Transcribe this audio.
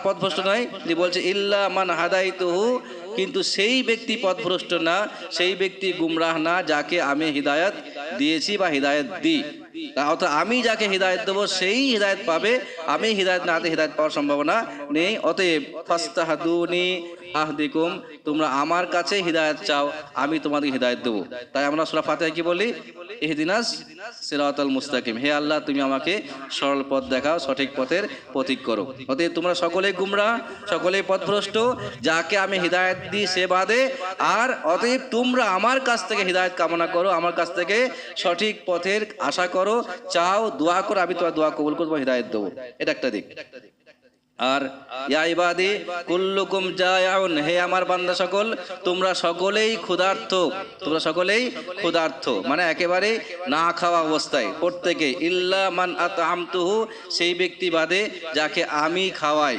পথভ্রষ্ট নয়, তিনি বলছে ইল্লা মান হাদাইতুহু, কিন্তু সেই ব্যক্তি পথভ্রষ্ট না, সেই ব্যক্তি গুমরাহ না যাকে আমি হিদায়াত দিয়েছি বা হিদায়াত দিই। অর্থাৎ আমি যাকে হিদায়াত দেবো সেই হিদায়াত পাবে, আমি হিদায়াত না দিয়ে হিদায়াত পাওয়ার সম্ভাবনা নেই। অতএব ফাস্তাহদুনি আহদিকুম, তোমরা আমার কাছে হিদায়াত চাও, আমি তোমাদের হিদায়াত দেবো। তাই আমরা সূরা ফাতিহা কি বলি? ইহদিনাস সিরাতাল মুস্তাকিম, হে আল্লাহ তুমি আমাকে সরল পথ দেখাও, সঠিক পথের প্রতীক করো। অতএব তোমরা সকলেই গুমরাহ, সকলেই পথভ্রষ্ট, যাকে আমি হিদায়াত দিই সে বাদে। আর অতএব তোমরা আমার কাছ থেকে হিদায়াত কামনা করো, আমার কাছ থেকে সঠিক পথের আশা করো, চাও, দোয়া করো, আমি তোমার দোয়া কবুল করবো, হিদায়াত দেবো। এটা একটা দিক। আর ইয়া ইবাদি কুল্লুকুম জায়াউন, হে আমার বান্দা সকল, তোমরা সকলেই ক্ষুধার্ত, তোমরা সকলেই ক্ষুধার্ত, মানে একেবারে না খাওয়া অবস্থায় প্রত্যেকে। ইল্লা মান আতআমতুহু, সেই ব্যক্তি বাদে যাকে আমি খাওয়াই।